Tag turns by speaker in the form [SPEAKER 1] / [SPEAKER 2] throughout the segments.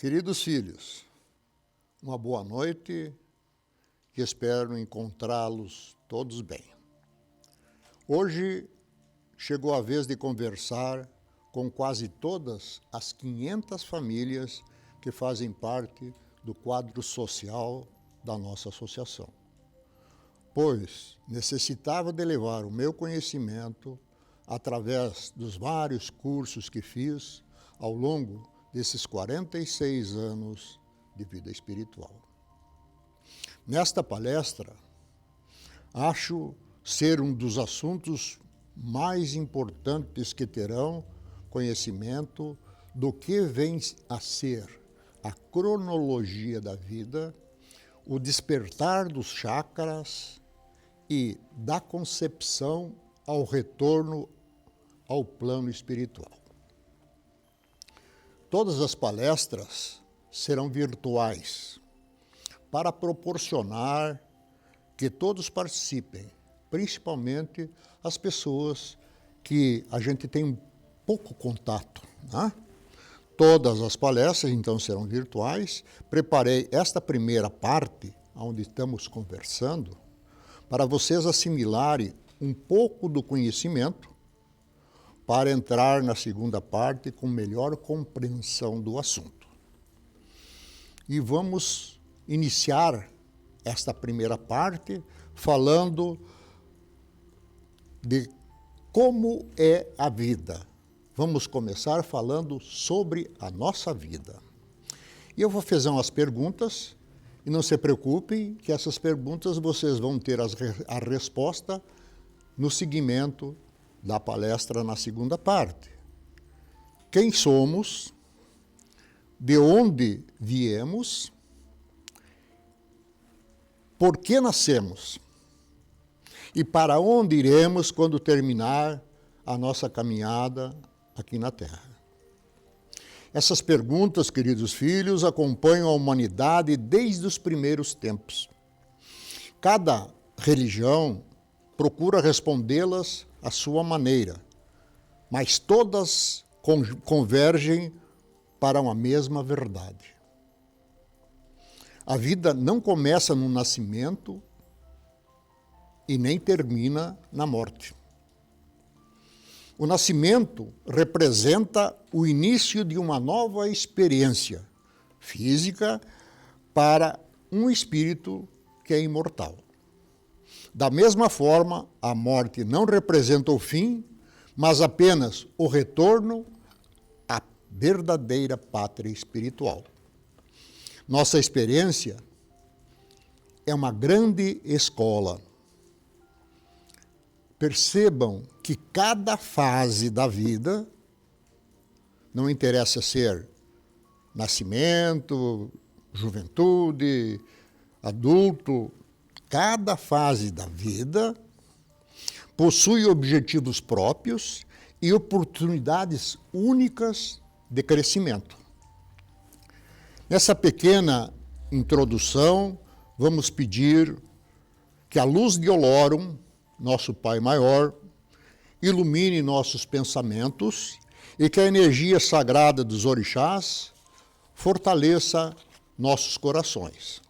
[SPEAKER 1] Queridos filhos, uma boa noite e espero encontrá-los todos bem. Hoje chegou a vez de conversar com quase todas as 500 famílias que fazem parte do quadro social da nossa associação, pois necessitava de levar o meu conhecimento através dos vários cursos que fiz ao longo desses 46 anos de vida espiritual. Nesta palestra, acho ser um dos assuntos mais importantes que terão conhecimento do que vem a ser a cronologia da vida, o despertar dos chakras e da concepção ao retorno ao plano espiritual. Todas as palestras serão virtuais para proporcionar que todos participem, principalmente as pessoas que a gente tem um pouco contato, né? Todas as palestras, então, serão virtuais. Preparei esta primeira parte, onde estamos conversando, para vocês assimilarem um pouco do conhecimento, para entrar na segunda parte com melhor compreensão do assunto. E vamos iniciar esta primeira parte falando de como é a vida. Vamos começar falando sobre a nossa vida. E eu vou fazer umas perguntas, e não se preocupem que essas perguntas vocês vão ter a resposta no seguimento da palestra na segunda parte. Quem somos, de onde viemos, por que nascemos e para onde iremos quando terminar a nossa caminhada aqui na Terra. Essas perguntas, queridos filhos, acompanham a humanidade desde os primeiros tempos. Cada religião procura respondê-las à sua maneira, mas todas convergem para uma mesma verdade. A vida não começa no nascimento e nem termina na morte. O nascimento representa o início de uma nova experiência física para um espírito que é imortal. Da mesma forma, a morte não representa o fim, mas apenas o retorno à verdadeira pátria espiritual. Nossa experiência é uma grande escola. Percebam que cada fase da vida, não interessa ser nascimento, juventude, adulto, cada fase da vida possui objetivos próprios e oportunidades únicas de crescimento. Nessa pequena introdução, vamos pedir que a luz de Olorum, nosso Pai Maior, ilumine nossos pensamentos e que a energia sagrada dos orixás fortaleça nossos corações.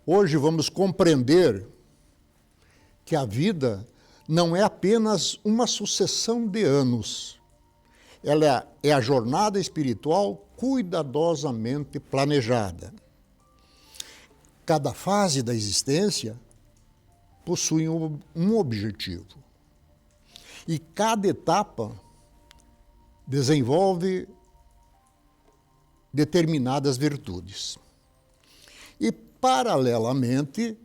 [SPEAKER 1] Hoje vamos compreender que a vida não é apenas uma sucessão de anos. Ela é a jornada espiritual cuidadosamente planejada. Cada fase da existência possui um objetivo. E cada etapa desenvolve determinadas virtudes. E, paralelamente,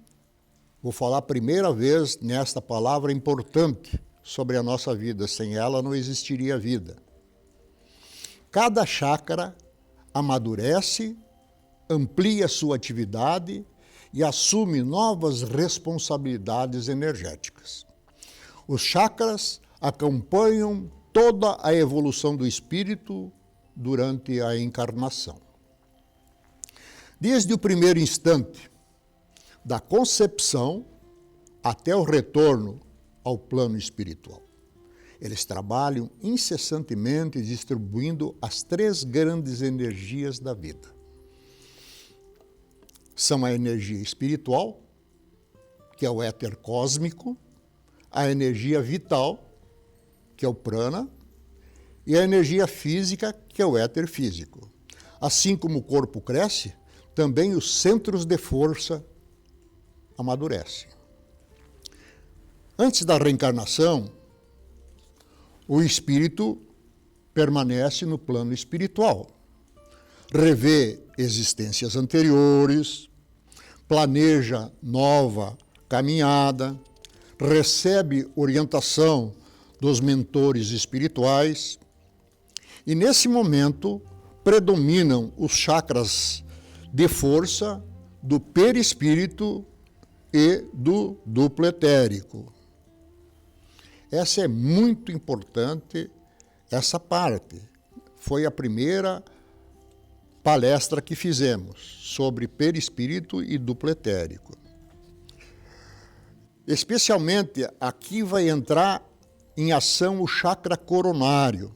[SPEAKER 1] vou falar a primeira vez nesta palavra importante sobre a nossa vida. Sem ela não existiria vida. Cada chácara amadurece, amplia sua atividade e assume novas responsabilidades energéticas. Os chakras acompanham toda a evolução do espírito durante a encarnação. Desde o primeiro instante da concepção até o retorno ao plano espiritual. Eles trabalham incessantemente distribuindo as 3 grandes energias da vida. São a energia espiritual, que é o éter cósmico, a energia vital, que é o prana, e a energia física, que é o éter físico. Assim como o corpo cresce, também os centros de força amadurecem. Antes da reencarnação, o espírito permanece no plano espiritual, revê existências anteriores, planeja nova caminhada, recebe orientação dos mentores espirituais e, nesse momento, predominam os chakras de força do perispírito e do duplo etérico. Essa é muito importante, essa parte. Foi a primeira palestra que fizemos sobre perispírito e duplo etérico. Especialmente aqui vai entrar em ação o chakra coronário,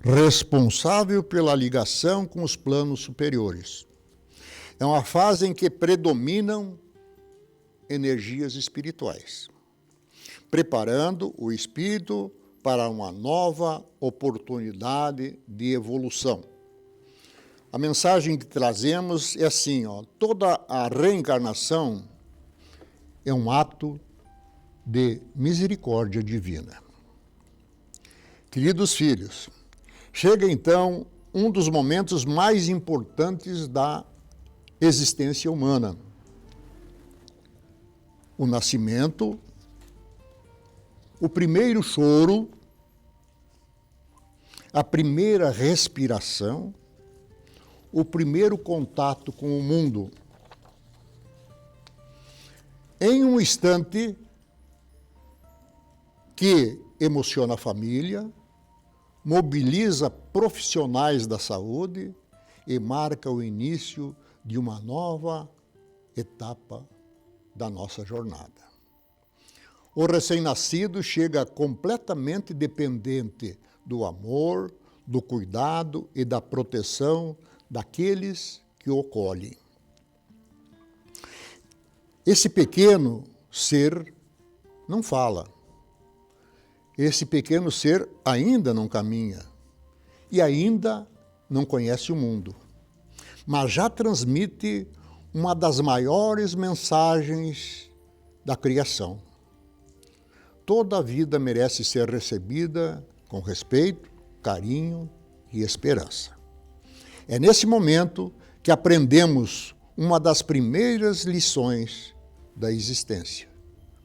[SPEAKER 1] responsável pela ligação com os planos superiores. É uma fase em que predominam energias espirituais, preparando o espírito para uma nova oportunidade de evolução. A mensagem que trazemos é assim, toda a reencarnação é um ato de misericórdia divina. Queridos filhos, chega então um dos momentos mais importantes da existência humana. O nascimento, o primeiro choro, a primeira respiração, o primeiro contato com o mundo. Em um instante que emociona a família, mobiliza profissionais da saúde e marca o início de uma nova etapa da nossa jornada. O recém-nascido chega completamente dependente do amor, do cuidado e da proteção daqueles que o acolhem. Esse pequeno ser não fala. Esse pequeno ser ainda não caminha e ainda não conhece o mundo, mas já transmite uma das maiores mensagens da criação. Toda a vida merece ser recebida com respeito, carinho e esperança. É nesse momento que aprendemos uma das primeiras lições da existência.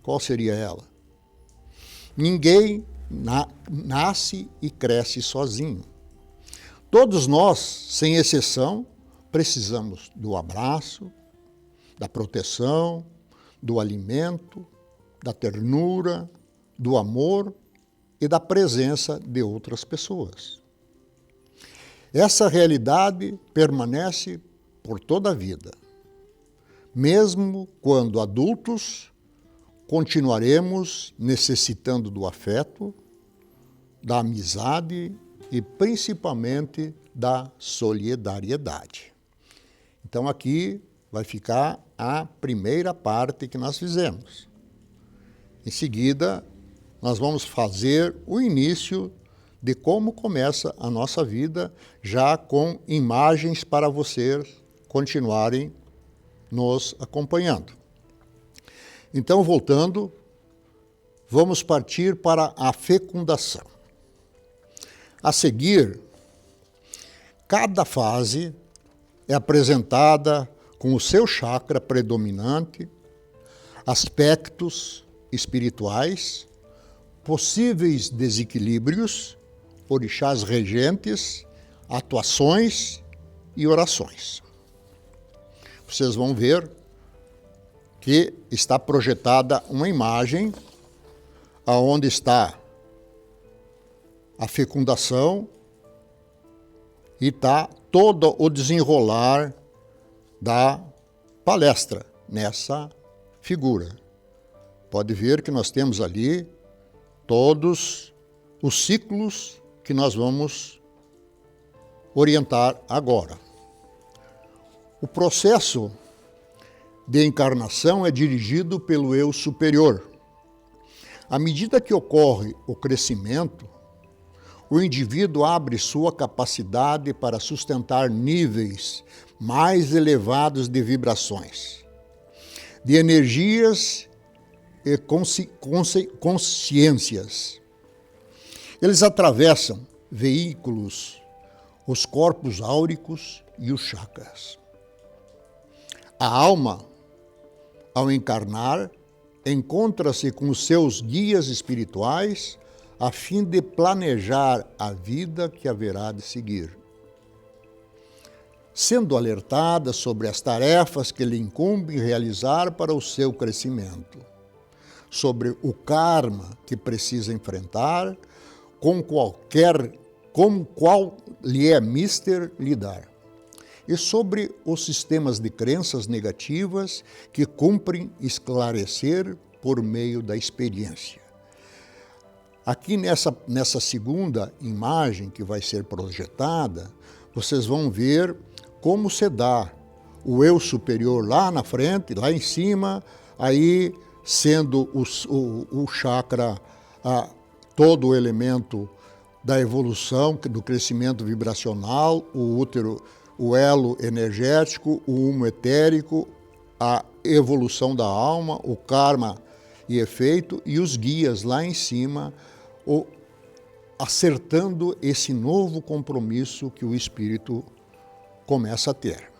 [SPEAKER 1] Qual seria ela? Ninguém nasce e cresce sozinho. Todos nós, sem exceção, precisamos do abraço, da proteção, do alimento, da ternura, do amor e da presença de outras pessoas. Essa realidade permanece por toda a vida. Mesmo quando adultos, continuaremos necessitando do afeto, da amizade e principalmente da solidariedade. Então aqui vai ficar a primeira parte que nós fizemos. Em seguida, nós vamos fazer o início de como começa a nossa vida, já com imagens para vocês continuarem nos acompanhando. Então, voltando, vamos partir para a fecundação. A seguir, cada fase é apresentada com o seu chakra predominante, aspectos espirituais, possíveis desequilíbrios, orixás regentes, atuações e orações. Vocês vão ver que está projetada uma imagem aonde está a fecundação e está todo o desenrolar da palestra nessa figura. Pode ver que nós temos ali todos os ciclos que nós vamos orientar agora. O processo de encarnação é dirigido pelo eu superior. À medida que ocorre o crescimento, o indivíduo abre sua capacidade para sustentar níveis mais elevados de vibrações, de energias e consciências. Eles atravessam veículos, os corpos áuricos e os chakras. A alma, ao encarnar, encontra-se com os seus guias espirituais a fim de planejar a vida que haverá de seguir. Sendo alertada sobre as tarefas que lhe incumbem realizar para o seu crescimento, sobre o karma que precisa enfrentar, com qual lhe é mister lidar, e sobre os sistemas de crenças negativas que cumprem esclarecer por meio da experiência. Aqui nessa segunda imagem que vai ser projetada, vocês vão ver como se dá o eu superior lá na frente, lá em cima, aí sendo o chakra todo o elemento da evolução, do crescimento vibracional, o útero, o elo energético, o humo etérico, a evolução da alma, o karma e efeito, e os guias lá em cima, acertando esse novo compromisso que o espírito começa a ter.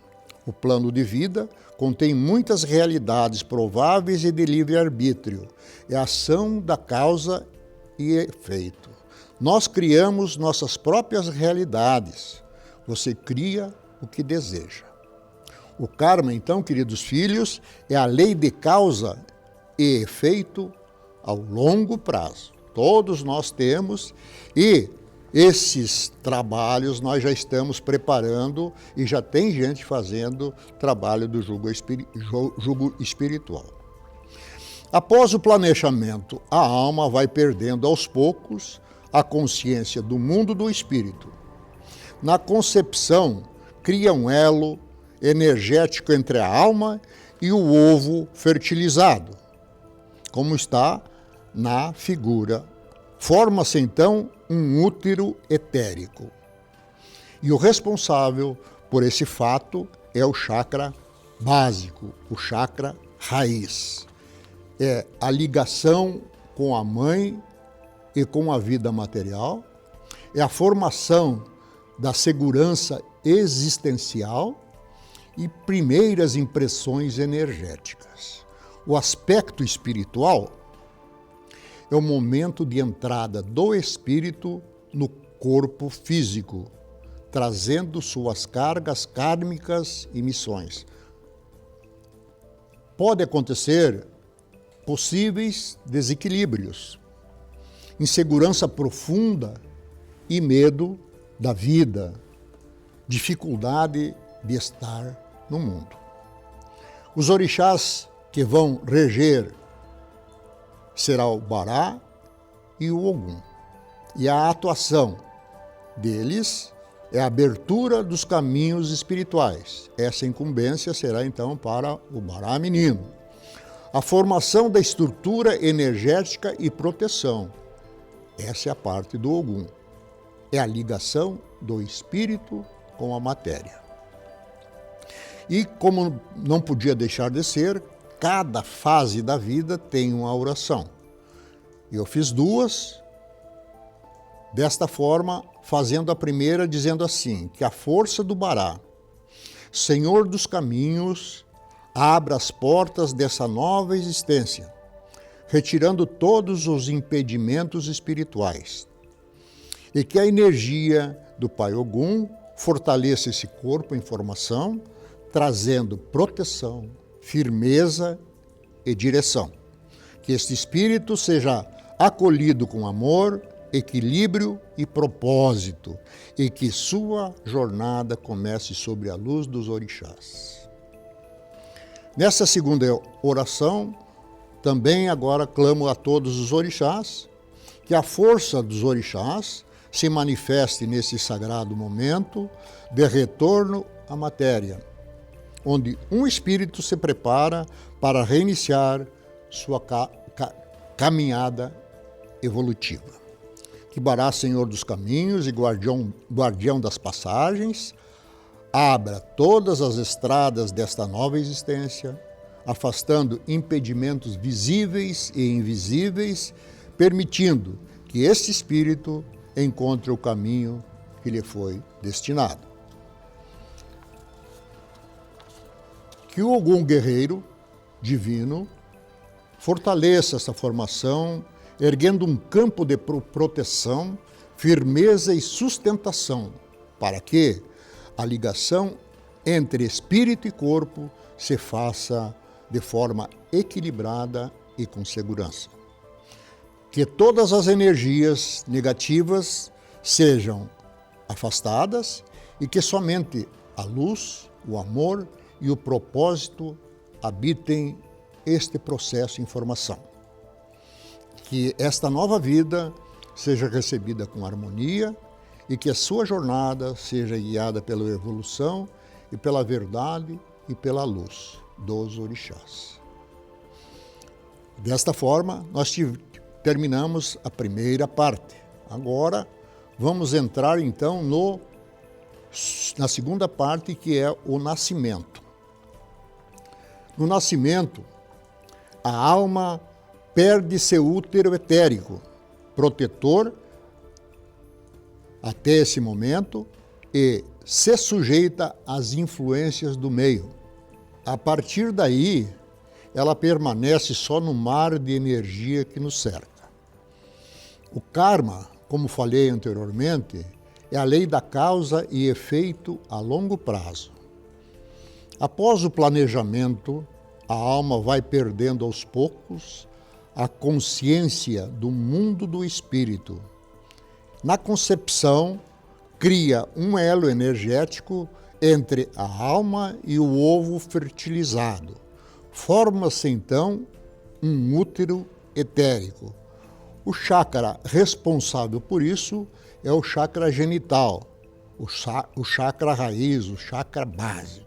[SPEAKER 1] O plano de vida contém muitas realidades prováveis e de livre-arbítrio. É a ação da causa e efeito. Nós criamos nossas próprias realidades. Você cria o que deseja. O karma, então, queridos filhos, é a lei de causa e efeito ao longo prazo. Todos nós temos, e esses trabalhos nós já estamos preparando e já tem gente fazendo trabalho do jugo espiritual. Após o planejamento, a alma vai perdendo aos poucos a consciência do mundo do espírito. Na concepção, cria um elo energético entre a alma e o ovo fertilizado, como está na figura. Forma-se então um útero etérico. E o responsável por esse fato é o chakra básico, o chakra raiz. É a ligação com a mãe e com a vida material, é a formação da segurança existencial e primeiras impressões energéticas. O aspecto espiritual é o momento de entrada do espírito no corpo físico, trazendo suas cargas kármicas e missões. Pode acontecer possíveis desequilíbrios, insegurança profunda e medo da vida, dificuldade de estar no mundo. Os orixás que vão reger será o Bará e o Ogum. E a atuação deles é a abertura dos caminhos espirituais. Essa incumbência será então para o Bará menino. A formação da estrutura energética e proteção. Essa é a parte do Ogum. É a ligação do espírito com a matéria. E como não podia deixar de ser, cada fase da vida tem uma oração. Eu fiz duas, desta forma, fazendo a primeira dizendo assim, que a força do Bará, Senhor dos caminhos, abra as portas dessa nova existência, retirando todos os impedimentos espirituais, e que a energia do Pai Ogum fortaleça esse corpo em formação, trazendo proteção, firmeza e direção. Que este espírito seja acolhido com amor, equilíbrio e propósito, e que sua jornada comece sobre a luz dos orixás. Nessa segunda oração, também agora clamo a todos os orixás Que a força dos orixás se manifeste nesse sagrado momento de retorno à matéria, onde um espírito se prepara para reiniciar sua caminhada evolutiva. Que Bará, Senhor dos caminhos e guardião das passagens, abra todas as estradas desta nova existência, afastando impedimentos visíveis e invisíveis, permitindo que este espírito encontre o caminho que lhe foi destinado. Que o Ogum guerreiro divino fortaleça essa formação, erguendo um campo de proteção, firmeza e sustentação, para que a ligação entre espírito e corpo se faça de forma equilibrada e com segurança. Que todas as energias negativas sejam afastadas e que somente a luz, o amor e o propósito habitem este processo em formação. Que esta nova vida seja recebida com harmonia e que a sua jornada seja guiada pela evolução e pela verdade e pela luz dos orixás. Desta forma, nós terminamos a primeira parte. Agora, vamos entrar então na segunda parte, que é o nascimento. No nascimento, a alma perde seu útero etérico, protetor até esse momento, e se sujeita às influências do meio. A partir daí, ela permanece só no mar de energia que nos cerca. O karma, como falei anteriormente, é a lei da causa e efeito a longo prazo. Após o planejamento, a alma vai perdendo aos poucos a consciência do mundo do espírito. Na concepção, cria um elo energético entre a alma e o ovo fertilizado. Forma-se então um útero etérico. O chakra responsável por isso é o chakra genital, o chakra raiz, o chakra básico.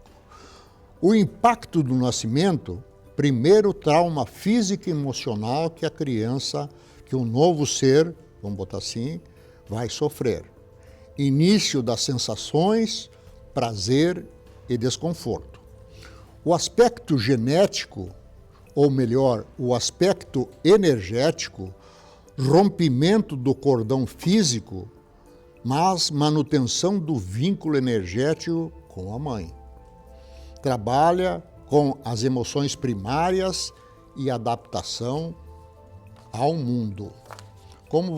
[SPEAKER 1] O impacto do nascimento, primeiro trauma físico e emocional que a criança, que o novo ser, vamos botar assim, vai sofrer. Início das sensações, prazer e desconforto. O aspecto genético, ou melhor, o aspecto energético, rompimento do cordão físico, mas manutenção do vínculo energético com a mãe. Trabalha com as emoções primárias e adaptação ao mundo. Como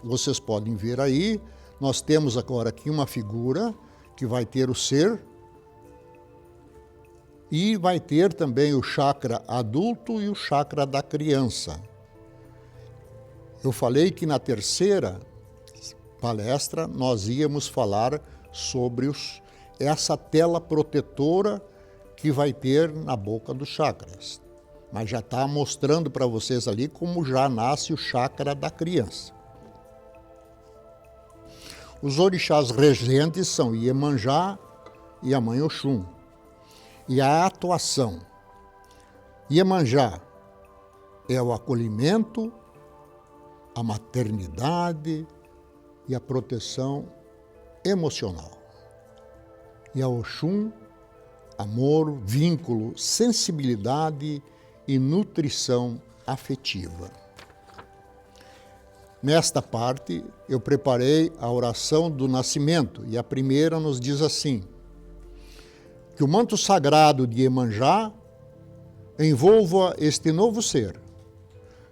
[SPEAKER 1] vocês podem ver aí, nós temos agora aqui uma figura que vai ter o ser e vai ter também o chakra adulto e o chakra da criança. Eu falei que na terceira palestra nós íamos falar sobre essa tela protetora que vai ter na boca dos chakras. Mas já está mostrando para vocês ali como já nasce o chakra da criança. Os orixás regentes são Iemanjá e a Mãe Oxum. E a atuação. Iemanjá é o acolhimento, a maternidade e a proteção emocional. E a Oxum, amor, vínculo, sensibilidade e nutrição afetiva. Nesta parte, eu preparei a oração do nascimento, e a primeira nos diz assim: que o manto sagrado de Iemanjá envolva este novo ser,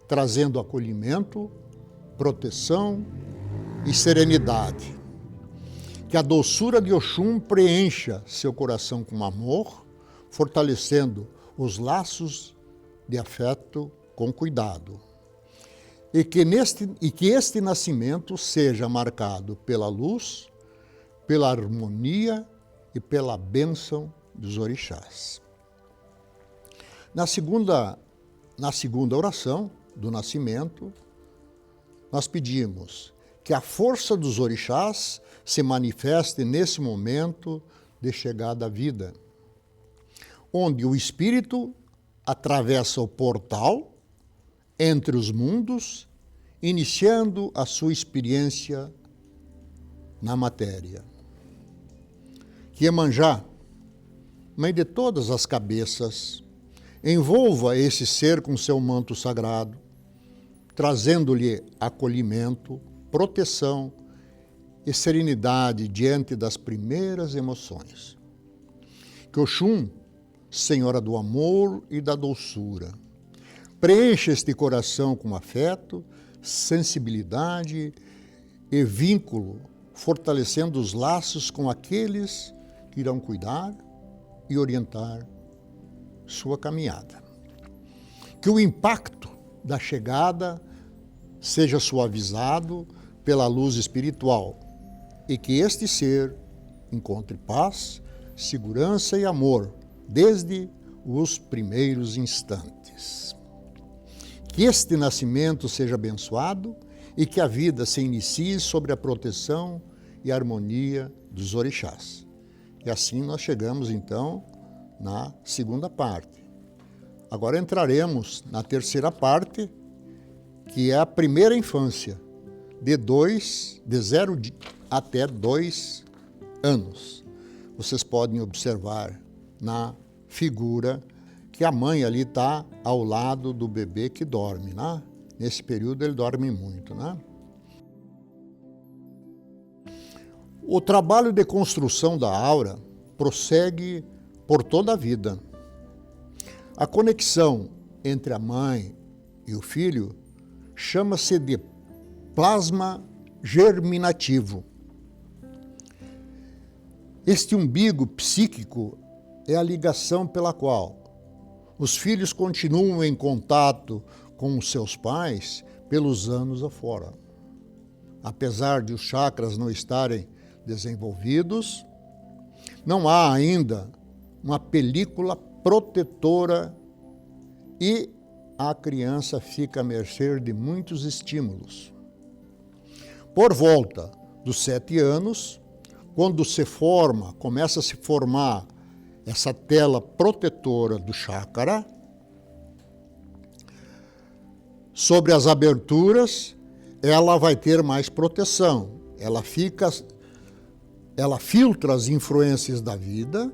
[SPEAKER 1] trazendo acolhimento, proteção e serenidade. Que a doçura de Oxum preencha seu coração com amor, fortalecendo os laços de afeto com cuidado. E que este nascimento seja marcado pela luz, pela harmonia e pela bênção dos orixás. Na segunda oração do nascimento, nós pedimos que a força dos orixás se manifeste nesse momento de chegada à vida, onde o espírito atravessa o portal entre os mundos, iniciando a sua experiência na matéria. Que Iemanjá, mãe de todas as cabeças, envolva esse ser com seu manto sagrado, trazendo-lhe acolhimento, proteção e serenidade diante das primeiras emoções. Que Oxum, Senhora do amor e da doçura, preencha este coração com afeto, sensibilidade e vínculo, fortalecendo os laços com aqueles que irão cuidar e orientar sua caminhada. Que o impacto da chegada seja suavizado pela luz espiritual e que este ser encontre paz, segurança e amor desde os primeiros instantes. Que este nascimento seja abençoado e que a vida se inicie sobre a proteção e harmonia dos orixás. E assim nós chegamos, então, na segunda parte. Agora entraremos na terceira parte, que é a primeira infância, de 0 até 2 anos. Vocês podem observar na figura que a mãe ali está ao lado do bebê que dorme, né? Nesse período ele dorme muito, né? O trabalho de construção da aura prossegue por toda a vida. A conexão entre a mãe e o filho chama-se de plasma germinativo. Este umbigo psíquico é a ligação pela qual os filhos continuam em contato com os seus pais pelos anos afora. Apesar de os chakras não estarem desenvolvidos, não há ainda uma película protetora e a criança fica à mercê de muitos estímulos. Por volta dos 7 anos, quando começa a se formar essa tela protetora do chakra, sobre as aberturas, ela vai ter mais proteção. Ela filtra as influências da vida,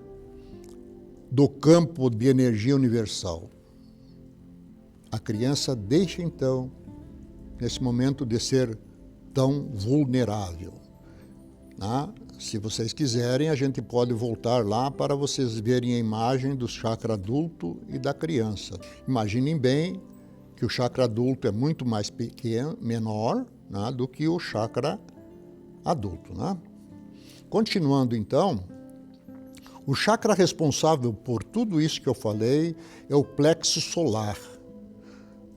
[SPEAKER 1] do campo de energia universal. A criança deixa, então, nesse momento de ser tão vulnerável. Né? Se vocês quiserem, a gente pode voltar lá para vocês verem a imagem do chakra adulto e da criança. Imaginem bem que o chakra adulto é muito mais pequeno, menor, né, do que o chakra adulto. Né? Continuando, então, o chakra responsável por tudo isso que eu falei é o plexo solar.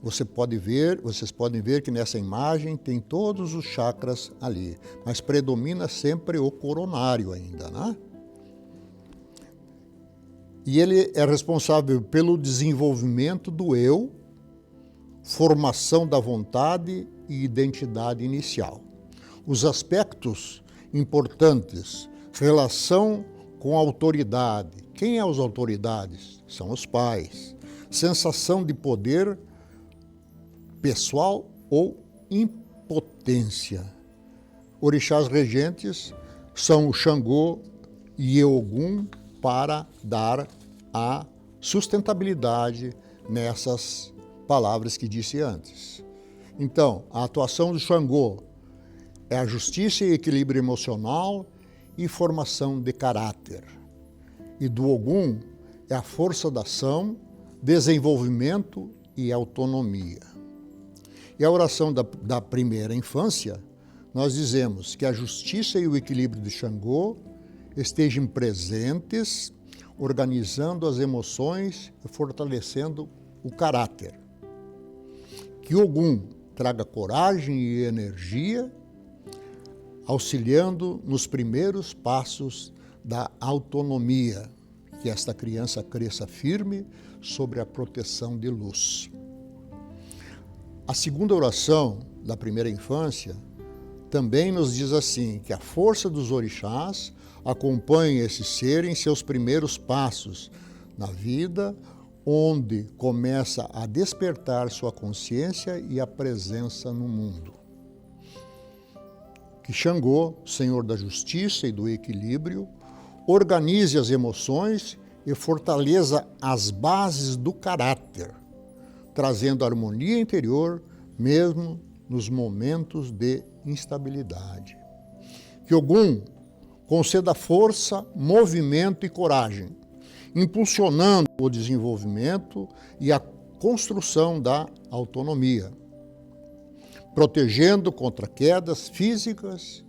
[SPEAKER 1] Vocês podem ver que nessa imagem tem todos os chakras ali, mas predomina sempre o coronário ainda, né? E ele é responsável pelo desenvolvimento do eu, formação da vontade e identidade inicial. Os aspectos importantes, relação com a autoridade. Quem é as autoridades? São os pais. Sensação de poder pessoal ou impotência. Orixás regentes são o Xangô e Ogum para dar a sustentabilidade nessas palavras que disse antes. Então, a atuação do Xangô é a justiça e equilíbrio emocional e formação de caráter. E do Ogum é a força da ação, desenvolvimento e autonomia. E a oração da primeira infância, nós dizemos que a justiça e o equilíbrio de Xangô estejam presentes, organizando as emoções e fortalecendo o caráter. Que Ogum traga coragem e energia, auxiliando nos primeiros passos da autonomia, que esta criança cresça firme sobre a proteção de luz. A segunda oração da primeira infância também nos diz assim, que a força dos orixás acompanhe esse ser em seus primeiros passos na vida, onde começa a despertar sua consciência e a presença no mundo. Que Xangô, Senhor da Justiça e do Equilíbrio, organize as emoções e fortaleça as bases do caráter, trazendo harmonia interior, mesmo nos momentos de instabilidade. Que Ogum conceda força, movimento e coragem, impulsionando o desenvolvimento e a construção da autonomia, protegendo contra quedas físicas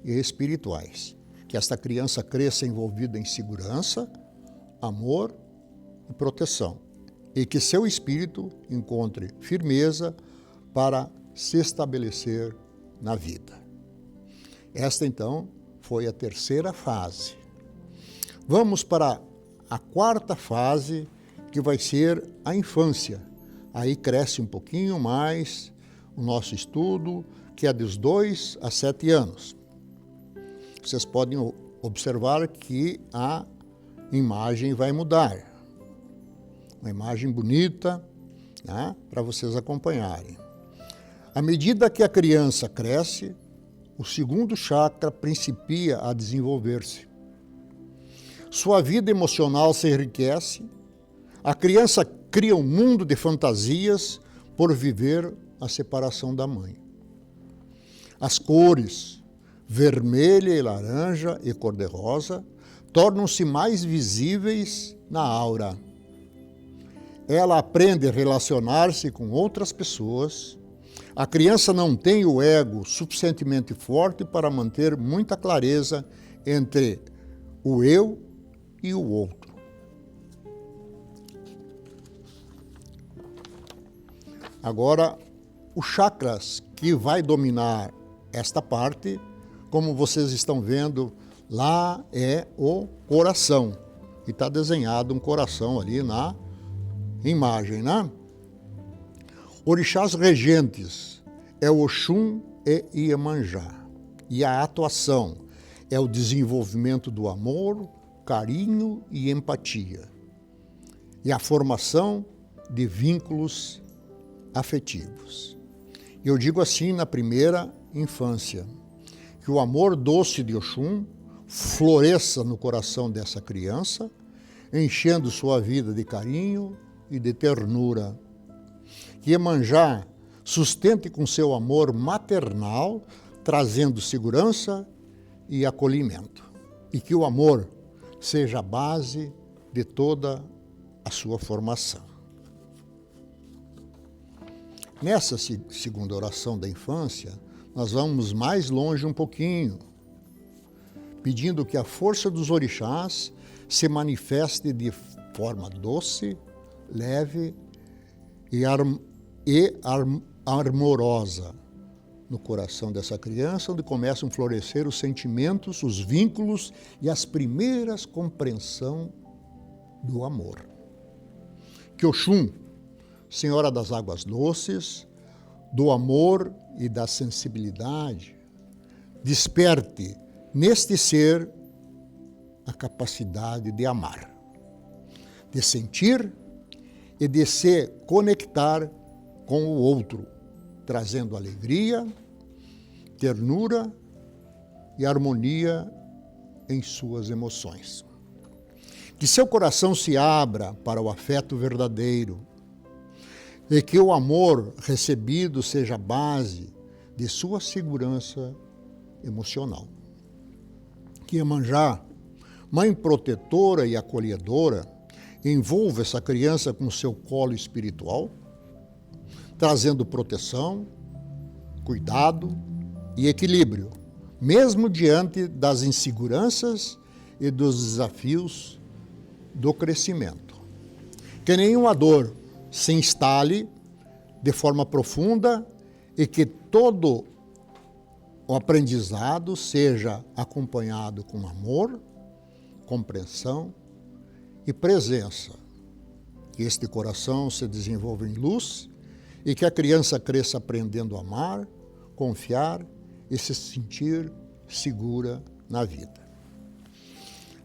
[SPEAKER 1] e espirituais. Que esta criança cresça envolvida em segurança, amor e proteção, e que seu espírito encontre firmeza para se estabelecer na vida. Esta, então, foi a terceira fase. Vamos para a quarta fase, que vai ser a infância. Aí cresce um pouquinho mais o nosso estudo, que é dos 2 a 7 anos. Vocês podem observar que a imagem vai mudar. Uma imagem bonita, né, para vocês acompanharem. À medida que a criança cresce, o segundo chakra principia a desenvolver-se. Sua vida emocional se enriquece, a criança cria um mundo de fantasias por viver a separação da mãe. As cores vermelha e laranja e cor-de-rosa tornam-se mais visíveis na aura. Ela aprende a relacionar-se com outras pessoas. A criança não tem o ego suficientemente forte para manter muita clareza entre o eu e o outro. Agora, os chakras que vai dominar esta parte, como vocês estão vendo, lá é o coração. E está desenhado um coração ali na imagem, né? Orixás regentes é o Oxum e Iemanjá. E a atuação é o desenvolvimento do amor, carinho e empatia. E a formação de vínculos afetivos. Eu digo assim na primeira infância, que o amor doce de Oxum floresça no coração dessa criança, enchendo sua vida de carinho e de ternura. Que Iemanjá sustente com seu amor maternal, trazendo segurança e acolhimento. E que o amor seja a base de toda a sua formação. Nessa segunda oração da infância, nós vamos mais longe um pouquinho, pedindo que a força dos orixás se manifeste de forma doce, leve e amorosa no coração dessa criança, onde começam a florescer os sentimentos, os vínculos e as primeiras compreensões do amor. Que Oxum, Senhora das águas doces, do amor e da sensibilidade, desperte neste ser a capacidade de amar, de sentir e de se conectar com o outro, trazendo alegria, ternura e harmonia em suas emoções. Que seu coração se abra para o afeto verdadeiro e que o amor recebido seja a base de sua segurança emocional. Que Iemanjá, mãe protetora e acolhedora, envolva essa criança com seu colo espiritual, trazendo proteção, cuidado e equilíbrio, mesmo diante das inseguranças e dos desafios do crescimento. Que nenhuma dor se instale de forma profunda e que todo o aprendizado seja acompanhado com amor, compreensão e presença. Que este coração se desenvolva em luz e que a criança cresça aprendendo a amar, confiar e se sentir segura na vida.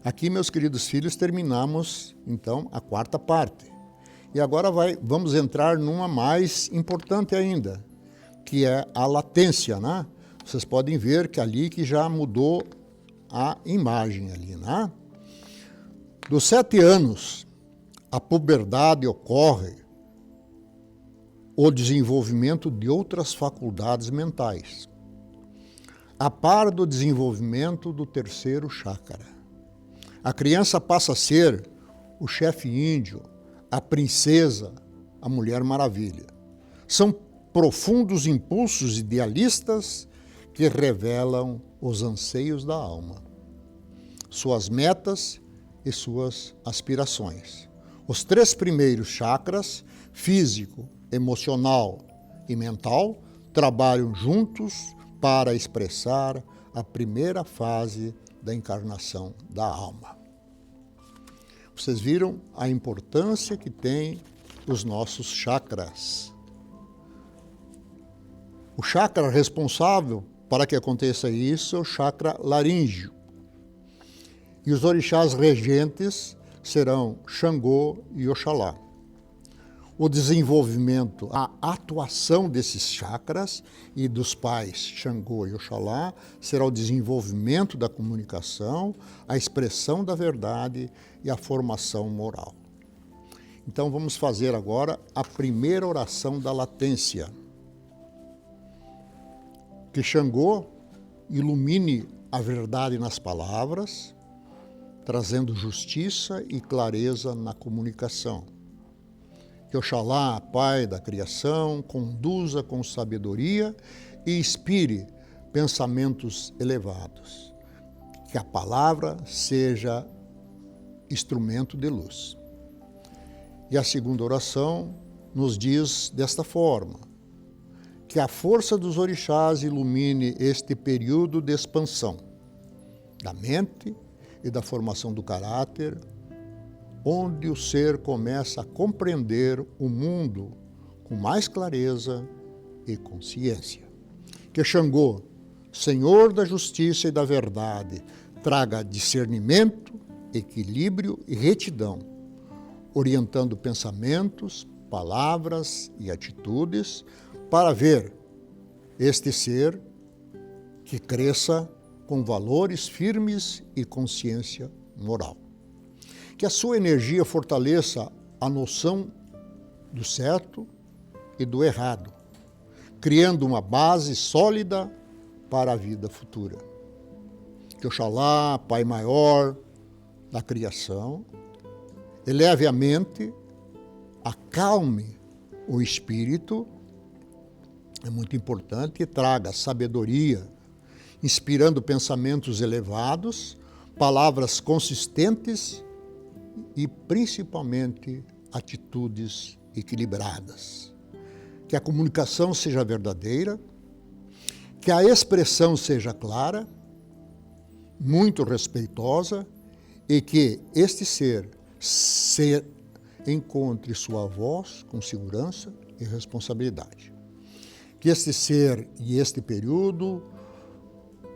[SPEAKER 1] Aqui, meus queridos filhos, terminamos, então, a quarta parte. E agora vamos entrar numa mais importante ainda, que é a latência, né? Vocês podem ver que ali que já mudou a imagem ali, né? Dos 7 anos, a puberdade ocorre o desenvolvimento de outras faculdades mentais, a par do desenvolvimento do terceiro chakra. A criança passa a ser o chefe índio, a princesa, a Mulher Maravilha. São profundos impulsos idealistas que revelam os anseios da alma, suas metas e suas aspirações. Os 3 primeiros chakras, físico, emocional e mental, trabalham juntos para expressar a primeira fase da encarnação da alma. Vocês viram a importância que tem os nossos chakras. O chakra responsável para que aconteça isso é o chakra laríngeo. E os orixás regentes serão Xangô e Oxalá. O desenvolvimento, a atuação desses chakras e dos pais Xangô e Oxalá será o desenvolvimento da comunicação, a expressão da verdade e a formação moral. Então vamos fazer agora a primeira oração da latência. Que Xangô ilumine a verdade nas palavras, trazendo justiça e clareza na comunicação. Que Oxalá, Pai da criação, conduza com sabedoria e inspire pensamentos elevados. Que a palavra seja instrumento de luz. E a segunda oração nos diz desta forma: que a força dos orixás ilumine este período de expansão da mente e da formação do caráter, onde o ser começa a compreender o mundo com mais clareza e consciência. Que Xangô, Senhor da justiça e da verdade, traga discernimento, equilíbrio e retidão, orientando pensamentos, palavras e atitudes para ver este ser que cresça com valores firmes e consciência moral. Que a sua energia fortaleça a noção do certo e do errado, criando uma base sólida para a vida futura. Que Oxalá, Pai Maior da criação, eleve a mente, acalme o espírito, é muito importante, e traga sabedoria, inspirando pensamentos elevados, palavras consistentes e, principalmente, atitudes equilibradas. Que a comunicação seja verdadeira, que a expressão seja clara, muito respeitosa e que este ser encontre sua voz com segurança e responsabilidade. Que este ser e este período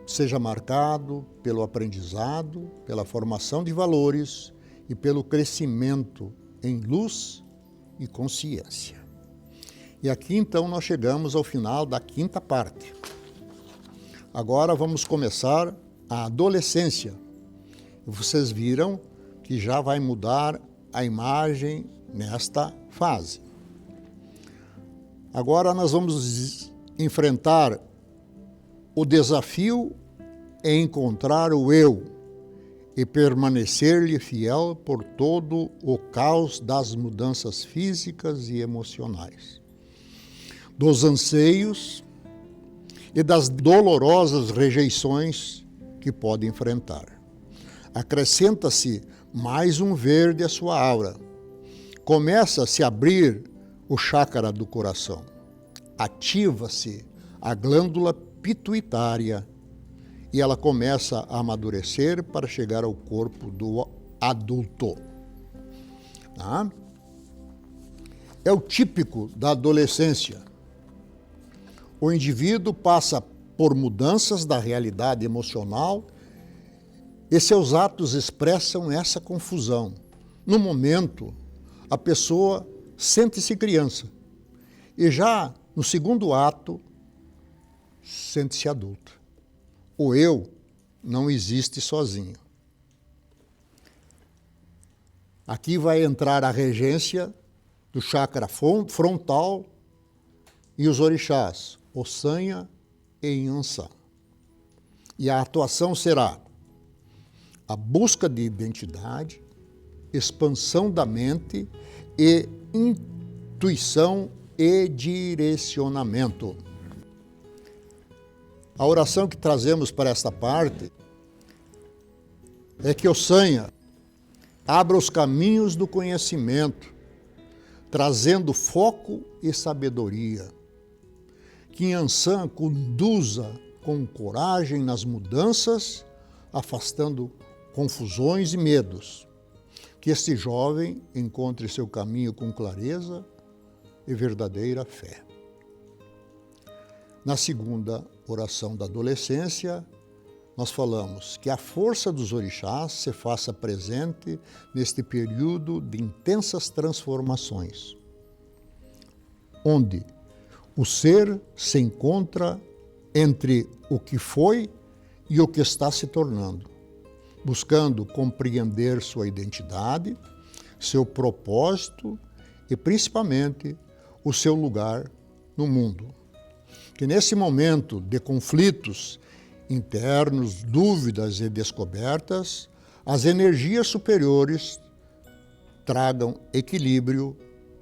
[SPEAKER 1] seja marcado pelo aprendizado, pela formação de valores e pelo crescimento em luz e consciência. E aqui então nós chegamos ao final da quinta parte. Agora vamos começar a adolescência. Vocês viram que já vai mudar a imagem nesta fase. Agora nós vamos enfrentar o desafio é encontrar o eu e permanecer-lhe fiel por todo o caos das mudanças físicas e emocionais, dos anseios e das dolorosas rejeições que pode enfrentar. Acrescenta-se mais um verde à sua aura. Começa a se abrir o chakra do coração. Ativa-se a glândula pituitária e ela começa a amadurecer para chegar ao corpo do adulto. Tá? é o típico da adolescência. O indivíduo passa por mudanças da realidade emocional e seus atos expressam essa confusão. No momento, a pessoa sente-se criança e já no segundo ato, sente-se adulta. O eu não existe sozinho. Aqui vai entrar a regência do chakra frontal e os orixás, Ossanha e Inhansã. E a atuação será a busca de identidade, expansão da mente e intuição e direcionamento. A oração que trazemos para esta parte é que Ossanha abra os caminhos do conhecimento, trazendo foco e sabedoria. Que Inhansã conduza com coragem nas mudanças, afastando confusões e medos. Que este jovem encontre seu caminho com clareza e verdadeira fé. Na segunda oração da adolescência, nós falamos que a força dos orixás se faça presente neste período de intensas transformações, onde o ser se encontra entre o que foi e o que está se tornando, buscando compreender sua identidade, seu propósito e, principalmente, o seu lugar no mundo. Que nesse momento de conflitos internos, dúvidas e descobertas, as energias superiores tragam equilíbrio,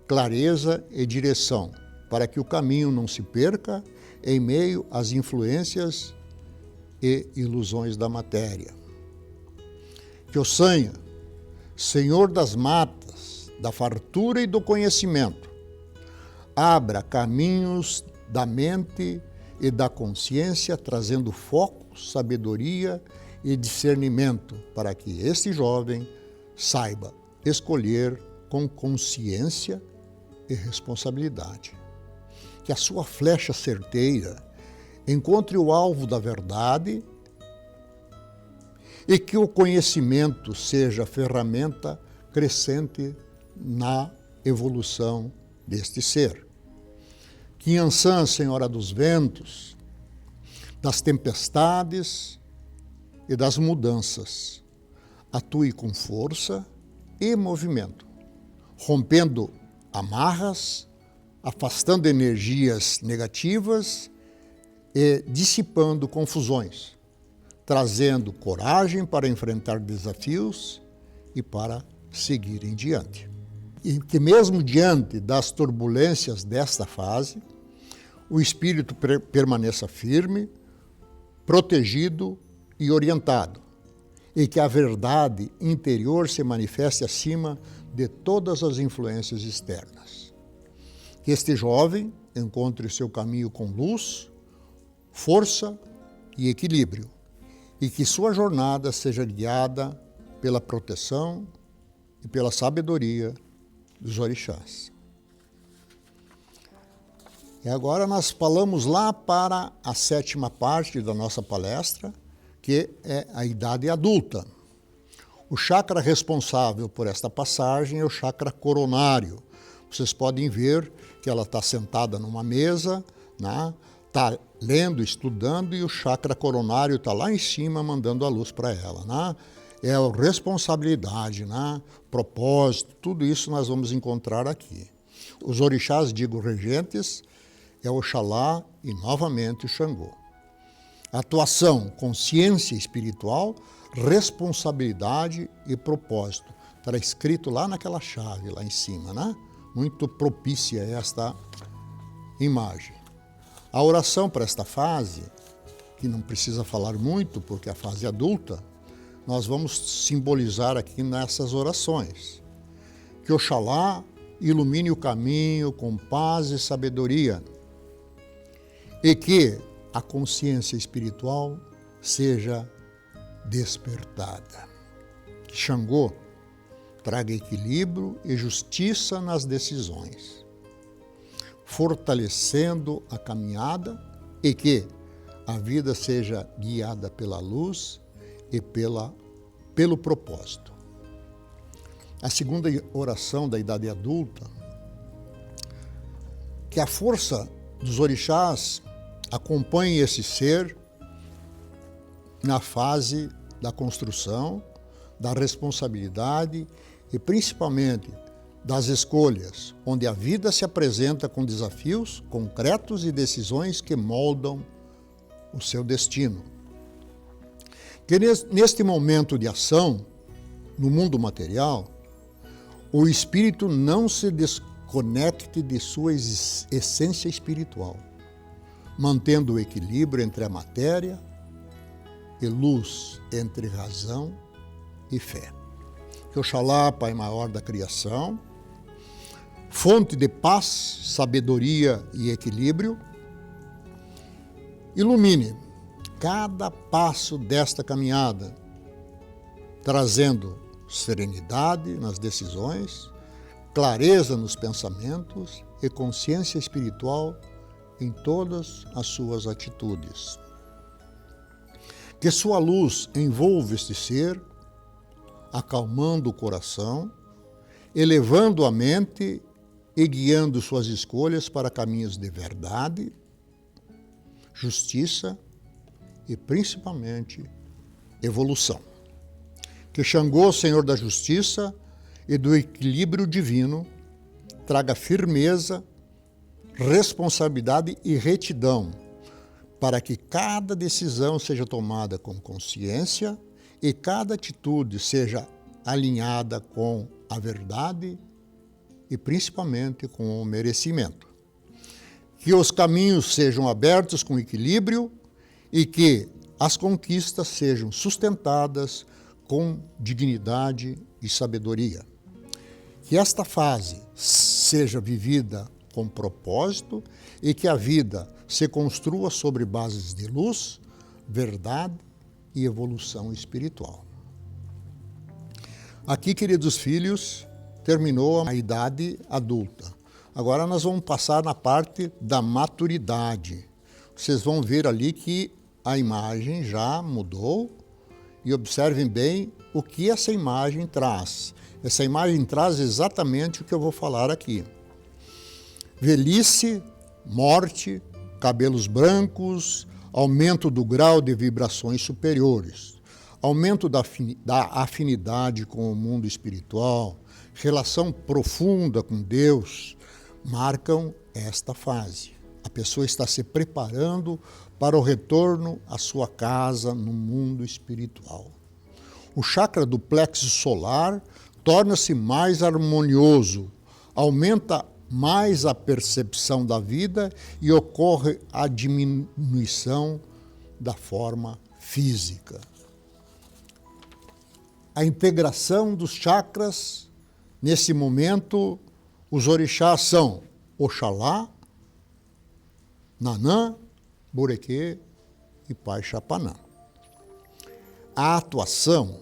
[SPEAKER 1] clareza e direção, para que o caminho não se perca em meio às influências e ilusões da matéria. Que Ossanha, Senhor das matas, da fartura e do conhecimento, abra caminhos da mente e da consciência, trazendo foco, sabedoria e discernimento, para que este jovem saiba escolher com consciência e responsabilidade. Que a sua flecha certeira encontre o alvo da verdade e que o conhecimento seja ferramenta crescente na evolução deste ser. Que Inhansã, Senhora dos ventos, das tempestades e das mudanças, atue com força e movimento, rompendo amarras, afastando energias negativas e dissipando confusões, trazendo coragem para enfrentar desafios e para seguir em diante. E que mesmo diante das turbulências desta fase, o espírito permaneça firme, protegido e orientado, e que a verdade interior se manifeste acima de todas as influências externas. Que este jovem encontre seu caminho com luz, força e equilíbrio, e que sua jornada seja guiada pela proteção e pela sabedoria dos orixás. E agora nós falamos lá para a sétima parte da nossa palestra, que é a idade adulta. O chakra responsável por esta passagem é o chakra coronário. Vocês podem ver que ela está sentada numa mesa, né? Está lendo, estudando, e o chakra coronário está lá em cima mandando a luz para ela. Né? É a responsabilidade, né? Propósito, tudo isso nós vamos encontrar aqui. Os orixás, digo regentes, é Oxalá e novamente o Xangô. Atuação, consciência espiritual, responsabilidade e propósito. Está escrito lá naquela chave, lá em cima, né? Muito propícia esta imagem. A oração para esta fase, que não precisa falar muito, porque é a fase adulta, nós vamos simbolizar aqui nessas orações. Que Oxalá ilumine o caminho com paz e sabedoria, e que a consciência espiritual seja despertada. Que Xangô traga equilíbrio e justiça nas decisões. fortalecendo a caminhada e que a vida seja guiada pela luz e pelo propósito. A segunda oração da idade adulta, que a força dos orixás acompanhe esse ser na fase da construção, da responsabilidade e principalmente das escolhas, onde a vida se apresenta com desafios concretos e decisões que moldam o seu destino. Que neste momento de ação, no mundo material, o espírito não se desconecte de sua essência espiritual, mantendo o equilíbrio entre a matéria e luz, entre razão e fé. Que Oxalá, Pai Maior da Criação, fonte de paz, sabedoria e equilíbrio, ilumine cada passo desta caminhada, trazendo serenidade nas decisões, clareza nos pensamentos e consciência espiritual em todas as suas atitudes. Que sua luz envolva este ser, acalmando o coração, elevando a mente e guiando suas escolhas para caminhos de verdade, justiça e, principalmente, evolução. Que Xangô, Senhor da Justiça e do Equilíbrio Divino, traga firmeza, responsabilidade e retidão, para que cada decisão seja tomada com consciência e cada atitude seja alinhada com a verdade e principalmente com o merecimento. Que os caminhos sejam abertos com equilíbrio e que as conquistas sejam sustentadas com dignidade e sabedoria. Que esta fase seja vivida com propósito e que a vida se construa sobre bases de luz, verdade e evolução espiritual. Aqui, queridos filhos, terminou a idade adulta. Agora nós vamos passar na parte da maturidade. Vocês vão ver ali que a imagem já mudou e observem bem o que essa imagem traz. Essa imagem traz exatamente o que eu vou falar aqui. Velhice, morte, cabelos brancos, aumento do grau de vibrações superiores, aumento da afinidade com o mundo espiritual, relação profunda com Deus, marcam esta fase. A pessoa está se preparando para o retorno à sua casa no mundo espiritual. O chakra do plexo solar torna-se mais harmonioso, aumenta mais a percepção da vida e ocorre a diminuição da forma física. A integração dos chakras, nesse momento, os orixás são Oxalá, Nanã, Borequê e Pai Chapanã. A atuação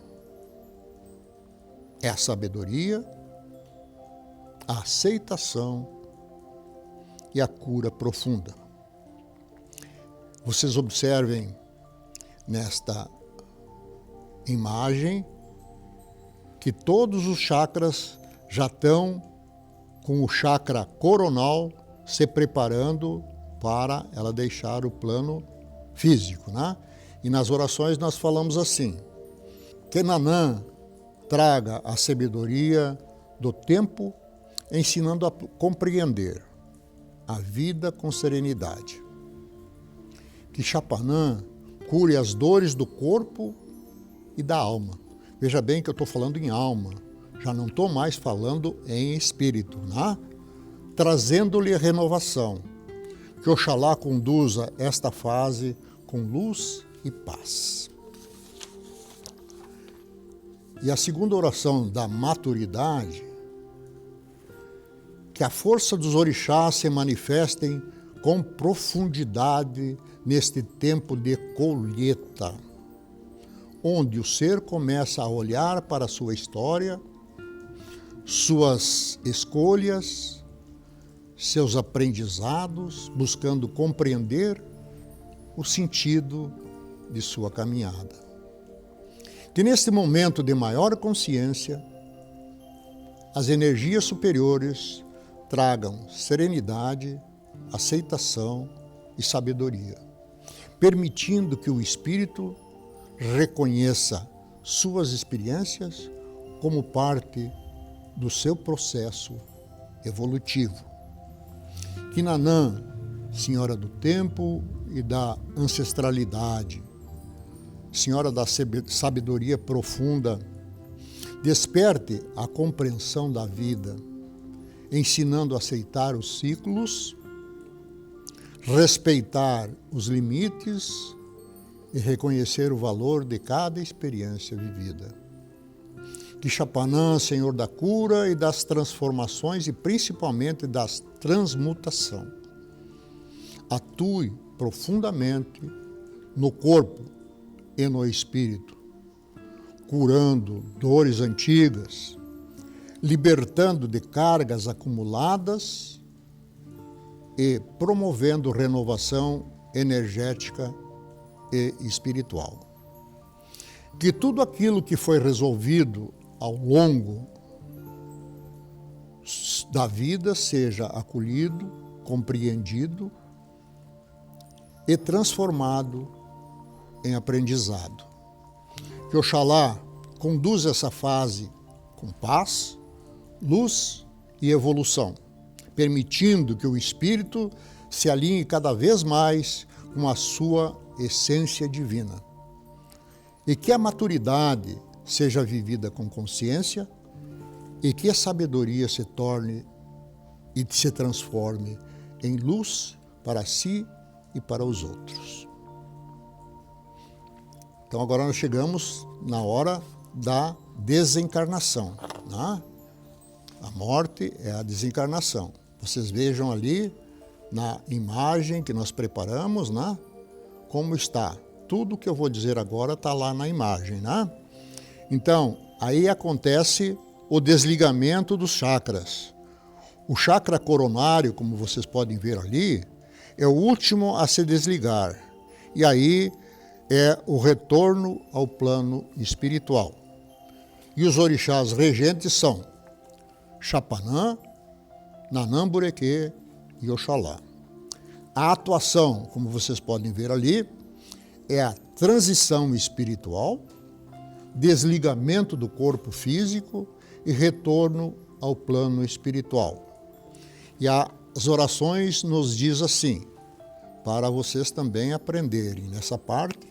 [SPEAKER 1] é a sabedoria, a aceitação e a cura profunda. Vocês observem nesta imagem que todos os chakras já estão com o chakra coronal se preparando para ela deixar o plano físico, né? E nas orações nós falamos assim: que Nanã traga a sabedoria do tempo, ensinando a compreender a vida com serenidade. Que Chapanã cure as dores do corpo e da alma. Veja bem que eu estou falando em alma, já não estou mais falando em espírito, né? Trazendo-lhe renovação. Que Oxalá conduza esta fase com luz e paz. E a segunda oração da maturidade, que a força dos orixás se manifestem com profundidade neste tempo de colheita, onde o ser começa a olhar para a sua história, suas escolhas, seus aprendizados, buscando compreender o sentido de sua caminhada. Que neste momento de maior consciência, as energias superiores tragam serenidade, aceitação e sabedoria, permitindo que o espírito reconheça suas experiências como parte do seu processo evolutivo. Que Nanã, Senhora do Tempo e da Ancestralidade, Senhora da Sabedoria Profunda, desperte a compreensão da vida, ensinando a aceitar os ciclos, respeitar os limites e reconhecer o valor de cada experiência vivida. Que Chapanã, Senhor da cura e das transformações e principalmente das transmutação, atue profundamente no corpo e no espírito, curando dores antigas, libertando de cargas acumuladas e promovendo renovação energética e espiritual. Que tudo aquilo que foi resolvido ao longo da vida seja acolhido, compreendido e transformado em aprendizado. Que Oxalá conduza essa fase com paz, luz e evolução, permitindo que o espírito se alinhe cada vez mais com a sua essência divina. E que a maturidade seja vivida com consciência e que a sabedoria se torne e se transforme em luz para si e para os outros. Então agora nós chegamos na hora da desencarnação, né? A morte é a desencarnação. Vocês vejam ali na imagem que nós preparamos, né? Como está. Tudo que eu vou dizer agora está lá na imagem, né? Então, aí acontece o desligamento dos chakras. O chakra coronário, como vocês podem ver ali, é o último a se desligar. E aí é o retorno ao plano espiritual. E os orixás regentes são Chapanã, Nanã-Burequê e Oxalá. A atuação, como vocês podem ver ali, é a transição espiritual, desligamento do corpo físico e retorno ao plano espiritual. E as orações nos diz assim, para vocês também aprenderem nessa parte,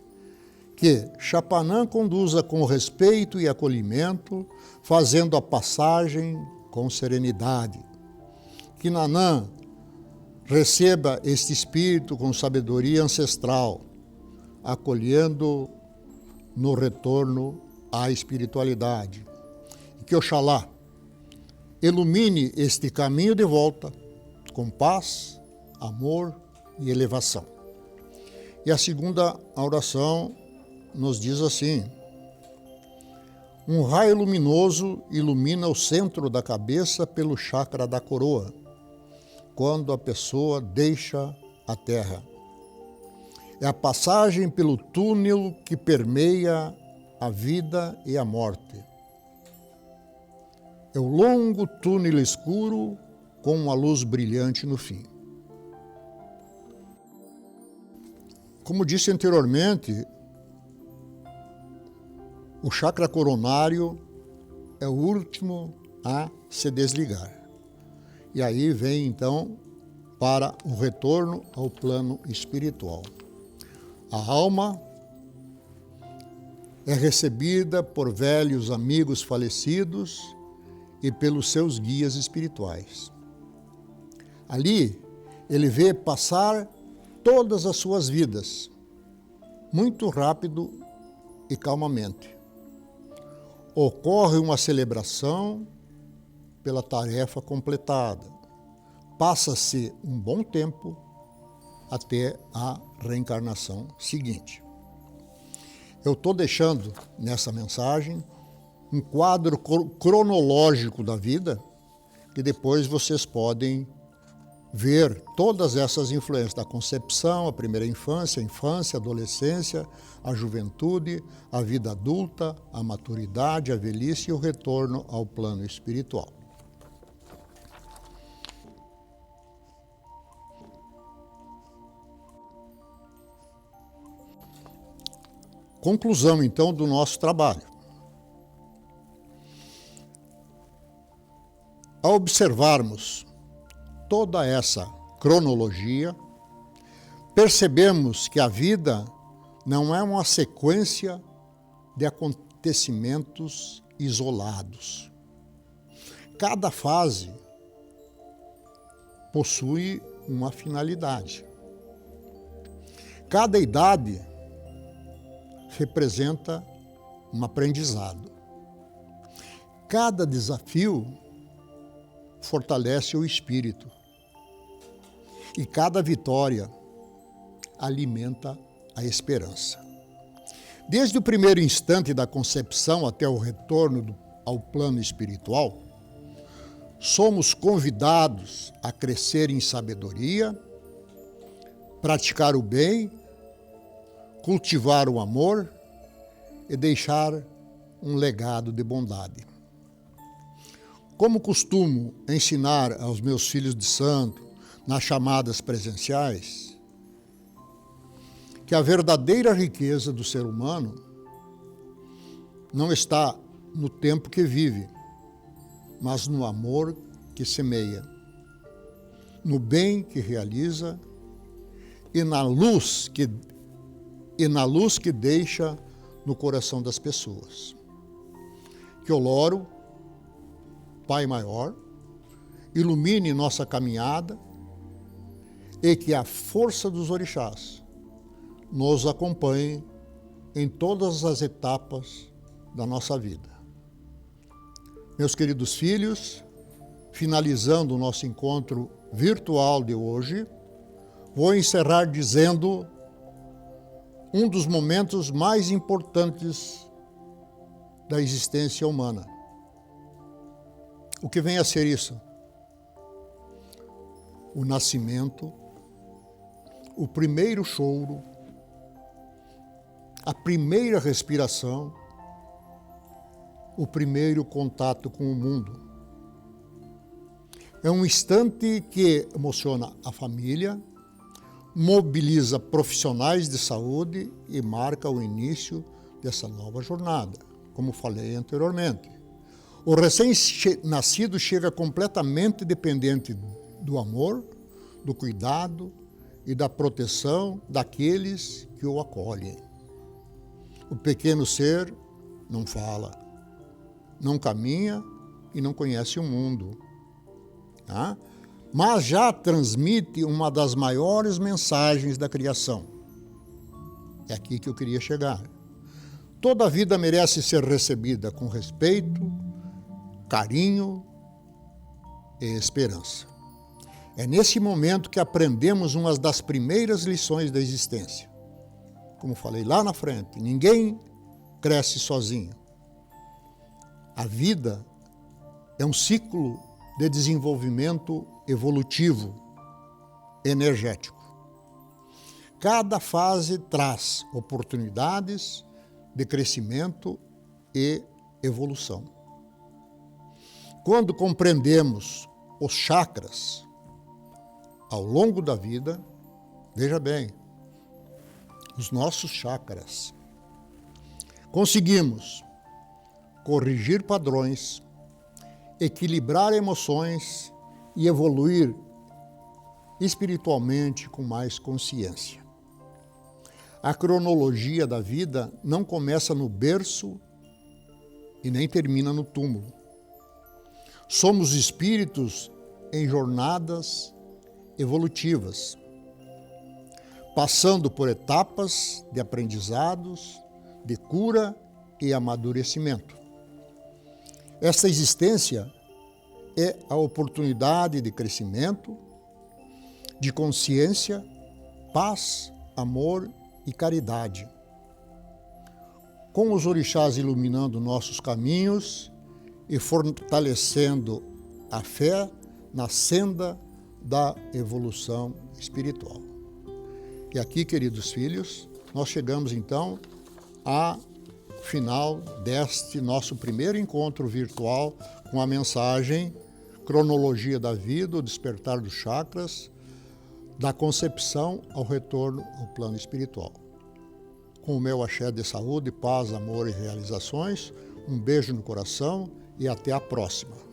[SPEAKER 1] que Chapanã conduza com respeito e acolhimento, fazendo a passagem com serenidade. Que Nanã receba este espírito com sabedoria ancestral, acolhendo no retorno à espiritualidade. E que Oxalá ilumine este caminho de volta com paz, amor e elevação. E a segunda oração nos diz assim: um raio luminoso ilumina o centro da cabeça pelo chakra da coroa, quando a pessoa deixa a terra. É a passagem pelo túnel que permeia a vida e a morte. É o longo túnel escuro com uma luz brilhante no fim. Como disse anteriormente, o chakra coronário é o último a se desligar. E aí vem, então, para o retorno ao plano espiritual. A alma é recebida por velhos amigos falecidos e pelos seus guias espirituais. Ali, ele vê passar todas as suas vidas, muito rápido e calmamente. Ocorre uma celebração pela tarefa completada. Passa-se um bom tempo até a reencarnação seguinte. Eu estou deixando nessa mensagem um quadro cronológico da vida que depois vocês podem ver todas essas influências da concepção, a primeira infância, a adolescência, a juventude, a vida adulta, a maturidade, a velhice e o retorno ao plano espiritual. Conclusão, então, do nosso trabalho. Ao observarmos toda essa cronologia, percebemos que a vida não é uma sequência de acontecimentos isolados. Cada fase possui uma finalidade. Cada idade representa um aprendizado. Cada desafio fortalece o espírito. E cada vitória alimenta a esperança. Desde o primeiro instante da concepção até o retorno ao plano espiritual, somos convidados a crescer em sabedoria, praticar o bem, cultivar o amor e deixar um legado de bondade. Como costumo ensinar aos meus filhos de santo nas chamadas presenciais, que a verdadeira riqueza do ser humano não está no tempo que vive, mas no amor que semeia, no bem que realiza e na luz que deixa no coração das pessoas. Que o Loro, Pai Maior, ilumine nossa caminhada e que a força dos orixás nos acompanhe em todas as etapas da nossa vida. Meus queridos filhos, finalizando o nosso encontro virtual de hoje, vou encerrar dizendo um dos momentos mais importantes da existência humana. O que vem a ser isso? O nascimento, o primeiro choro, a primeira respiração, o primeiro contato com o mundo. É um instante que emociona a família, mobiliza profissionais de saúde e marca o início dessa nova jornada, como falei anteriormente. O recém-nascido chega completamente dependente do amor, do cuidado e da proteção daqueles que o acolhem. O pequeno ser não fala, não caminha e não conhece o mundo, tá? Mas já transmite uma das maiores mensagens da criação. É aqui que eu queria chegar. Toda vida merece ser recebida com respeito, carinho e esperança. É nesse momento que aprendemos uma das primeiras lições da existência. Como falei lá na frente, ninguém cresce sozinho. A vida é um ciclo de desenvolvimento evolutivo, energético. Cada fase traz oportunidades de crescimento e evolução. Quando compreendemos os chakras ao longo da vida, veja bem, os nossos chakras, conseguimos corrigir padrões, equilibrar emoções e evoluir espiritualmente com mais consciência. A cronologia da vida não começa no berço e nem termina no túmulo. Somos espíritos em jornadas evolutivas, passando por etapas de aprendizados, de cura e amadurecimento. Esta existência é a oportunidade de crescimento, de consciência, paz, amor e caridade. Com os orixás iluminando nossos caminhos e fortalecendo a fé na senda da evolução espiritual. E aqui, queridos filhos, nós chegamos então ao final deste nosso primeiro encontro virtual com a mensagem Cronologia da Vida, o Despertar dos Chakras, da concepção ao retorno ao plano espiritual. Com o meu axé de saúde, paz, amor e realizações, um beijo no coração e até a próxima.